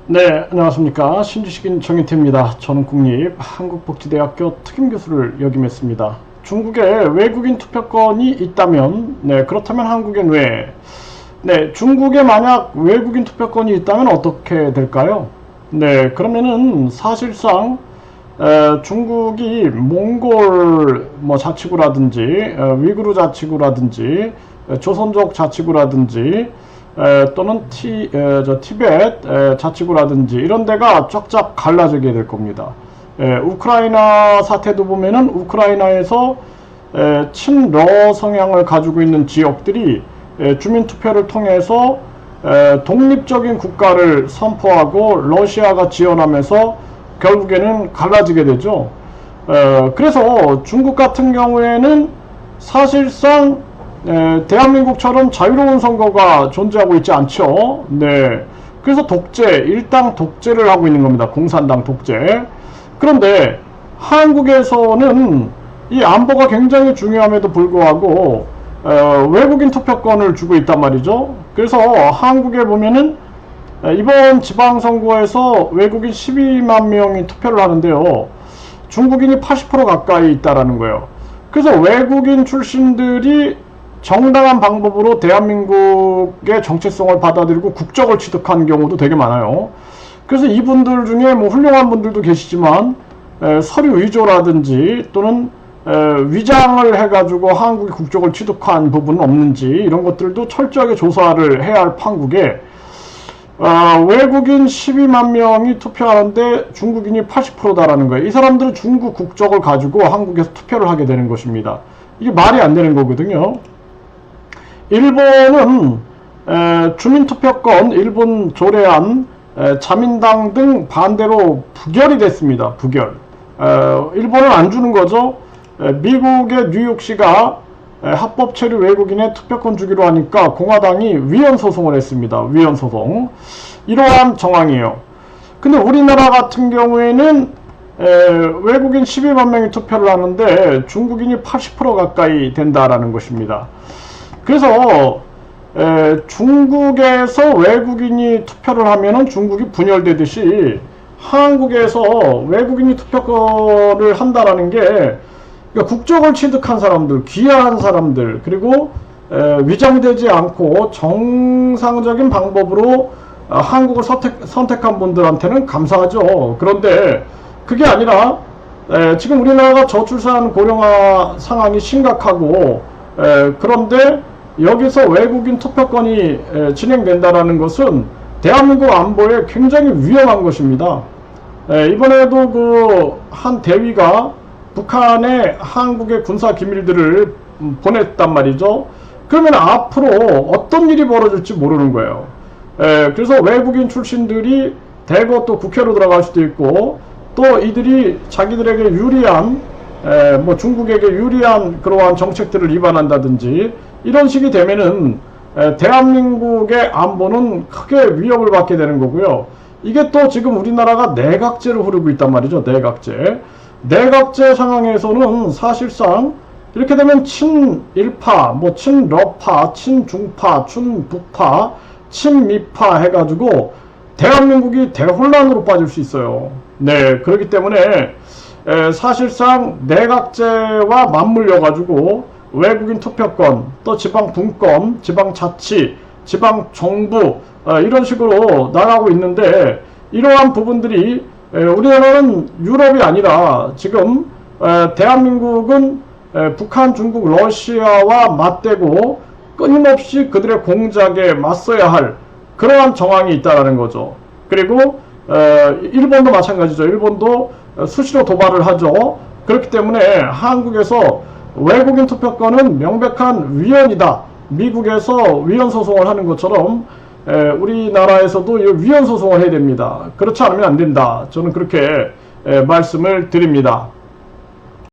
네, 안녕하십니까. 신지식인 정인태입니다. 저는 국립한국복지대학교 특임교수를 역임했습니다. 중국에 외국인 투표권이 있다면, 그렇다면 한국엔 왜? 중국에 만약 외국인 투표권이 있다면 어떻게 될까요? 그러면은 사실상 중국이 몽골 자치구라든지 위구르 자치구라든지 조선족 자치구라든지 또는 티벳 자치구라든지 이런 데가 쫙쫙 갈라지게 될 겁니다. 우크라이나 사태도 보면은 우크라이나에서 친러 성향을 가지고 있는 지역들이 주민투표를 통해서 독립적인 국가를 선포하고 러시아가 지원하면서 결국에는 갈라지게 되죠. 그래서 중국 같은 경우에는 사실상 대한민국처럼 자유로운 선거가 존재하고 있지 않죠. 그래서 일당 독재를 하고 있는 겁니다. 공산당 독재. 그런데 한국에서는 이 안보가 굉장히 중요함에도 불구하고 외국인 투표권을 주고 있단 말이죠. 그래서 한국에 보면은 이번 지방선거에서 외국인 12만 명이 투표를 하는데요. 중국인이 80% 가까이 있다라는 거예요. 그래서 외국인 출신들이 정당한 방법으로 대한민국의 정체성을 받아들이고 국적을 취득한 경우도 되게 많아요. 그래서 이분들 중에 훌륭한 분들도 계시지만 서류 위조라든지 또는 위장을 해가지고 한국의 국적을 취득한 부분은 없는지 이런 것들도 철저하게 조사를 해야 할 판국에 외국인 12만 명이 투표하는데 중국인이 80%다라는 거예요. 이 사람들은 중국 국적을 가지고 한국에서 투표를 하게 되는 것입니다. 이게 말이 안 되는 거거든요. 일본은 주민투표권 일본 조례안 자민당 등 반대로 부결이 됐습니다. 부결. 일본은 안 주는 거죠. 미국의 뉴욕시가 합법 체류 외국인의 투표권 주기로 하니까 공화당이 위헌 소송을 했습니다. 위헌 소송. 이러한 정황이에요. 근데 우리나라 같은 경우에는 외국인 12만 명이 투표를 하는데 중국인이 80% 가까이 된다라는 것입니다. 그래서 중국에서 외국인이 투표를 하면은 중국이 분열되듯이 한국에서 외국인이 투표권을 한다라는 게 그러니까 국적을 취득한 사람들, 귀화한 사람들, 그리고 위장되지 않고 정상적인 방법으로 한국을 선택한 분들한테는 감사하죠. 그런데 그게 아니라 지금 우리나라가 저출산 고령화 상황이 심각하고 그런데 여기서 외국인 투표권이 진행된다는 것은 대한민국 안보에 굉장히 위험한 것입니다. 이번에도 그 한 대위가 북한에 한국의 군사 기밀들을 보냈단 말이죠. 그러면 앞으로 어떤 일이 벌어질지 모르는 거예요. 그래서 외국인 출신들이 대거 또 국회로 들어갈 수도 있고 또 이들이 자기들에게 유리한 중국에게 유리한 그러한 정책들을 위반한다든지 이런 식이 되면은 대한민국의 안보는 크게 위협을 받게 되는 거고요. 이게 또 지금 우리나라가 내각제를 흐르고 있단 말이죠. 내각제 상황에서는 사실상 이렇게 되면 친일파, 친러파, 친중파, 친북파, 친미파 해가지고 대한민국이 대혼란으로 빠질 수 있어요. 그렇기 때문에 사실상 내각제와 맞물려 가지고 외국인 투표권, 또 지방분권, 지방자치, 지방정부 이런 식으로 나가고 있는데 이러한 부분들이 우리나라는 유럽이 아니라 지금 대한민국은 북한, 중국, 러시아와 맞대고 끊임없이 그들의 공작에 맞서야 할 그러한 정황이 있다는 거죠. 그리고 일본도 마찬가지죠. 일본도 수시로 도발을 하죠. 그렇기 때문에 한국에서 외국인 투표권은 명백한 위헌이다. 미국에서 위헌 소송을 하는 것처럼 우리나라에서도 위헌 소송을 해야 됩니다. 그렇지 않으면 안 된다. 저는 그렇게 말씀을 드립니다.